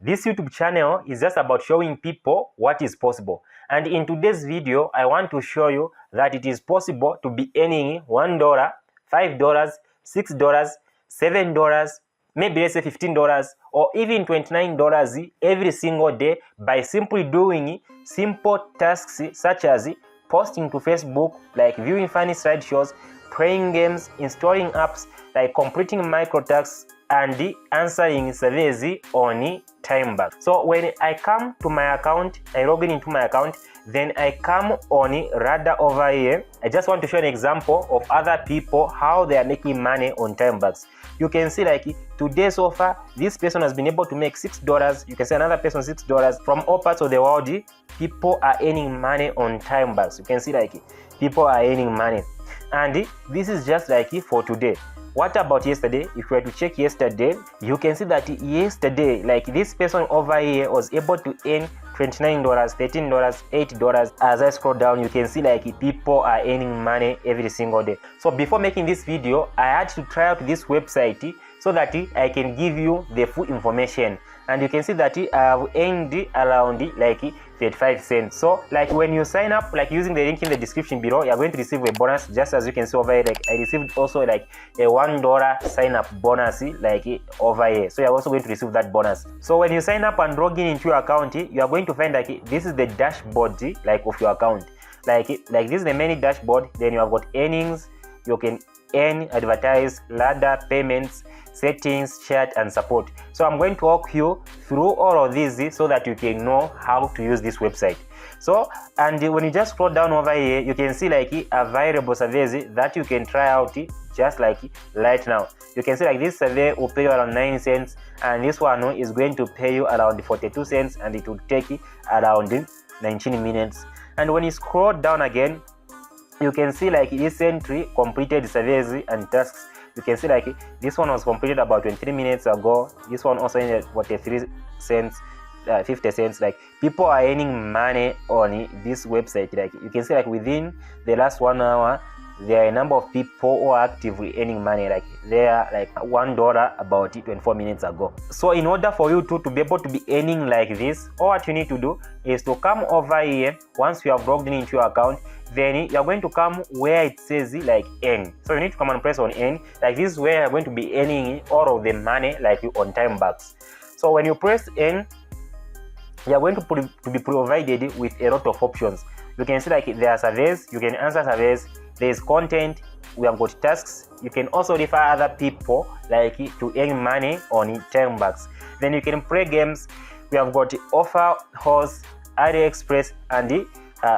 This YouTube channel is just about showing people what is possible. And in today's video, I want to show you that it is possible to be earning $1, $5, $6, $7, maybe let's say $15 or even $29 every single day by simply doing simple tasks such as posting to Facebook, like viewing funny slideshows, playing games, installing apps, like completing micro tasks, and answering surveys on Timebucks. So when I come to my account, I log into my account, then I come on radar over here. I just want to show an example of other people how they are making money on Timebucks. You can see like today so far, this person has been able to make $6. You can see another person $6 from all parts of the world. People are earning money on Timebucks. You can see like people are earning money, and this is just like for today. What about yesterday? If we were to check yesterday, you can see that yesterday, like this person over here was able to earn $29, $13, $8. As I scroll down, you can see like people are earning money every single day. So before making this video, I had to try out this website so that I can give you the full information. And you can see that I have earned around like 35 cents. So like when you sign up, like using the link in the description below, you're going to receive a bonus, just as you can see over here. Like I received also like a $1 sign up bonus like over here. So you're also going to receive that bonus. So when you sign up and log in into your account, you are going to find like this is the dashboard like of your account. Like this is the main dashboard. Then you have got earnings, you can earn, advertise, ladder, payments, settings, chat, and support. So I'm going to walk you through all of these so that you can know how to use this website. So, and when you just scroll down over here, you can see like available surveys that you can try out just like right now. You can see like this survey will pay you around 9 cents, and this one is going to pay you around 42 cents, and it will take around 19 minutes. And when you scroll down again, you can see like recently completed surveys and tasks. You can see like this one was completed about 23 minutes ago. This one also ended 43 cents, 50 cents. Like people are earning money on this website. Like you can see like within the last 1 hour, there are a number of people who are actively earning money. Like they are like $1 about 24 minutes ago. So in order for you to be able to be earning like this, all what you need to do is to come over here. Once you have logged into your account, then you're going to come where it says like earn. So you need to come and press on earn. Like this is where you're going to be earning all of the money like on Timebucks. So when you press earn, you're going to be provided with a lot of options. You can see like there are surveys, you can answer surveys, there is content, we have got tasks. You can also refer other people like to earn money on Timebucks. Then you can play games. We have got offer, host, AliExpress, and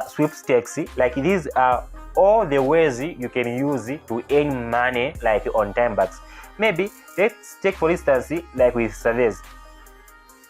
sweepstakes. Like these are all the ways you can use to earn money like on Timebucks. Maybe let's take for instance like with surveys.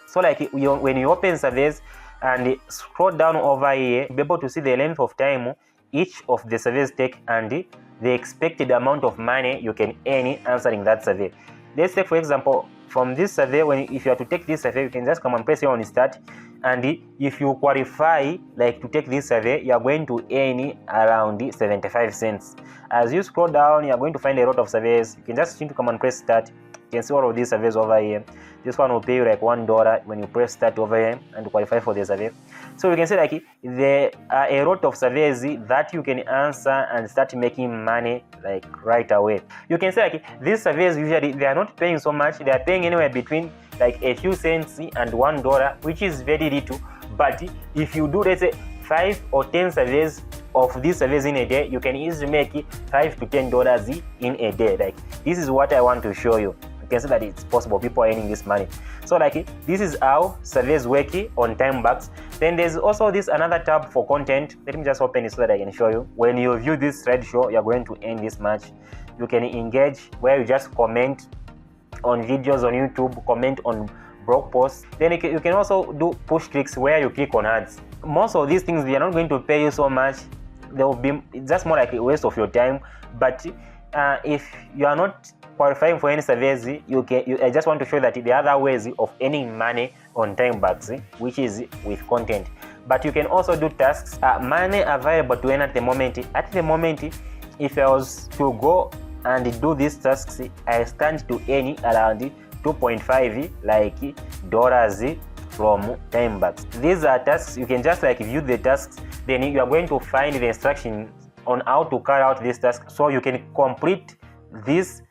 So like when you open surveys and scroll down over here, you'll be able to see the length of time each of the surveys take and the expected amount of money you can earn answering that survey. Let's take for example from this survey, if you are to take this survey, you can just come and press here on start, and if you qualify like to take this survey, you are going to earn around 75 cents. As you scroll down, you are going to find a lot of surveys. You can just need to come and press start. You can see all of these surveys over here. This one will pay you like $1 when you press start over here and qualify for the survey. So you can see like there are a lot of surveys that you can answer and start making money like right away. You can see like these surveys usually they are not paying so much. They are paying anywhere between like a few cents and $1, which is very little. But if you do let's say 5 or 10 surveys of these surveys in a day, you can easily make $5 to $10 in a day. Like this is what I want to show you. You can see that it's possible, people are earning this money. So like this is how surveys work on Timebucks. Then there's also this another tab for content. Let me just open it so that I can show you. When you view this slideshow, you're going to earn this much. You can engage where you just comment on videos on YouTube, comment on blog posts. Then you can also do push clicks where you click on ads. Most of these things they are not going to pay you so much. They will be just more like a waste of your time. But if you are not qualifying for any surveys, I just want to show that there are other ways of earning money on Timebucks, which is with content. But you can also do tasks. Money available to earn at the moment. At the moment, if I was to go and do these tasks, I stand to earn around 2.5 like dollars from Timebucks. These are tasks. You can just like view the tasks, then you are going to find the instructions on how to carry out this task, so you can complete these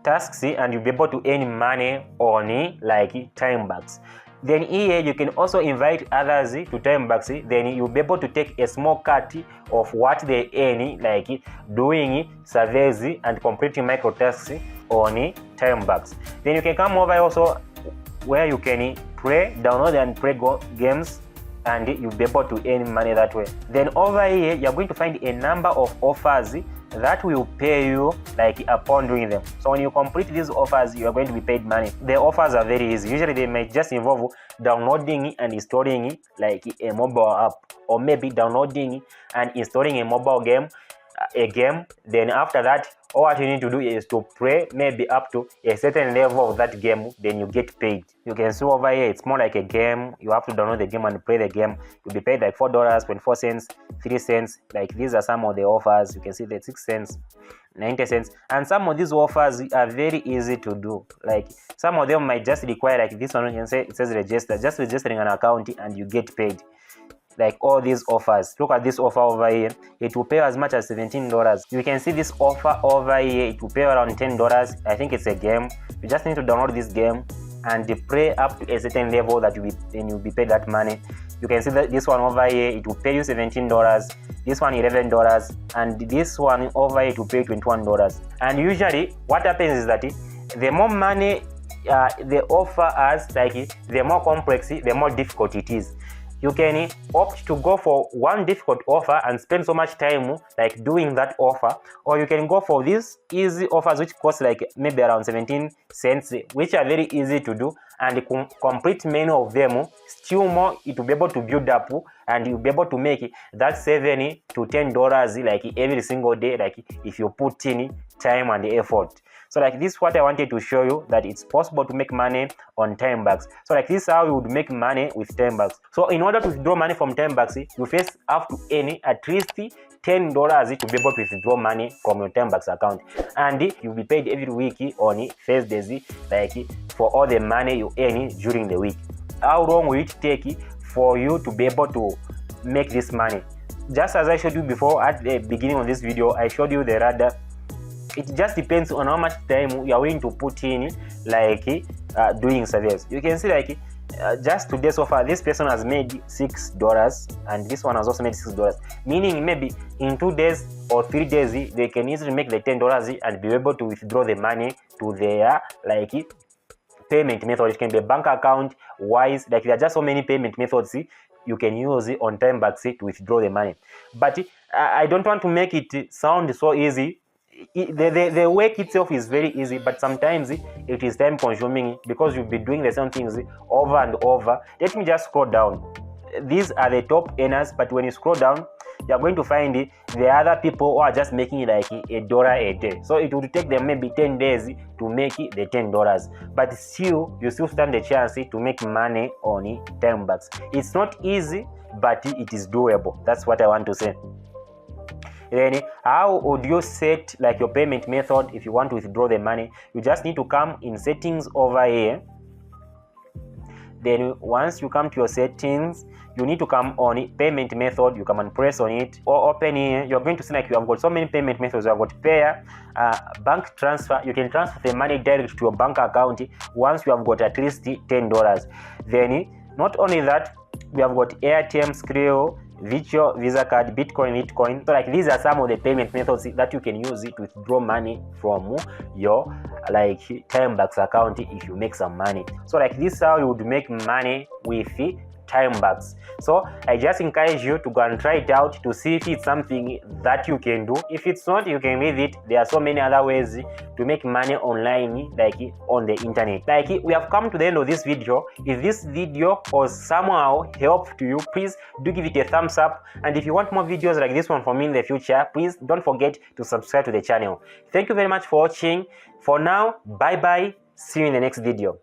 tasks and you'll be able to earn money on like Timebucks. Then here you can also invite others to Timebucks, then you'll be able to take a small cut of what they earn like doing surveys and completing micro tasks on Timebucks. Then you can come over also where you can download and play games, and you'll be able to earn money that way. Then over here you're going to find a number of offers that will pay you like upon doing them. So when you complete these offers, you are going to be paid money. The offers are very easy. Usually they might just involve downloading and installing like a mobile app, or maybe downloading and installing a mobile game, then after that all what you need to do is to play maybe up to a certain level of that game, then you get paid. You can see over here it's more like a game. You have to download the game and play the game. You'll be paid like $4, 24 cents, 3 cents. Like these are some of the offers. You can see the 6 cents, 90 cents, and some of these offers are very easy to do. Like some of them might just require, like this one you can say it says register, just registering an account and you get paid. Like all these offers, look at this offer over here, it will pay as much as $17. You can see this offer over here, it will pay around $10. I think it's a game. You just need to download this game and play up to a certain level that you'll be paid that money. You can see that this one over here, it will pay you $17, this one $11, and this one over here it will pay $21. And usually what happens is that the more money the offer has, like the more complex, the more difficult it is. You can opt to go for one difficult offer and spend so much time like doing that offer, or you can go for these easy offers which cost like maybe around 17 cents, which are very easy to do, and complete many of them. Still more, it will be able to build up and you'll be able to make that $7 to $10 like every single day, like if you put in time and effort. So like this is what I wanted to show you, that it's possible to make money on Timebucks. So like this is how you would make money with Timebucks. So in order to withdraw money from Timebucks, you first have to earn at least $10 to be able to withdraw money from your Timebucks account, and you'll be paid every week on Thursdays, like for all the money you earn during the week. How long will it take for you to be able to make this money? Just as I showed you before at the beginning of this video, I showed you the radar. It just depends on how much time you are willing to put in, like doing surveys. You can see like just today so far this person has made $6 and this one has also made $6, meaning maybe in 2 days or 3 days they can easily make the $10 and be able to withdraw the money to their like payment method. It can be a bank account, Wise, like there are just so many payment methods you can use on Timebucks to withdraw the money. But I don't want to make it sound so easy. The work itself is very easy, but sometimes it is time consuming because you'll be doing the same things over and over. Let me just scroll down. These are the top earners, but when you scroll down, you're going to find the other people who are just making like $1 a day. So it would take them maybe 10 days to make the $10, but still you still stand a chance to make money on Timebucks. It's not easy, but it is doable. That's what I want to say. Then how would you set like your payment method if you want to withdraw the money? You just need to come in settings over here. Then once you come to your settings, you need to come on payment method. You come and press on it or open here. You're going to see like you have got so many payment methods. You have got payer, bank transfer. You can transfer the money direct to your bank account once you have got at least $10. Then not only that, we have got ATM, Skrill, Virtual Visa card, Bitcoin. So like these are some of the payment methods that you can use to withdraw money from your like Timebucks account if you make some money. So like this is how you would make money with Timebucks. So I just encourage you to go and try it out to see if it's something that you can do. If it's not, you can leave it. There are so many other ways to make money online, like on the internet. Like we have come to the end of this video. If this video was somehow helpful to you, please do give it a thumbs up. And if you want more videos like this one from me in the future, please don't forget to subscribe to the channel. Thank you very much for watching. For now, bye bye. See you in the next video.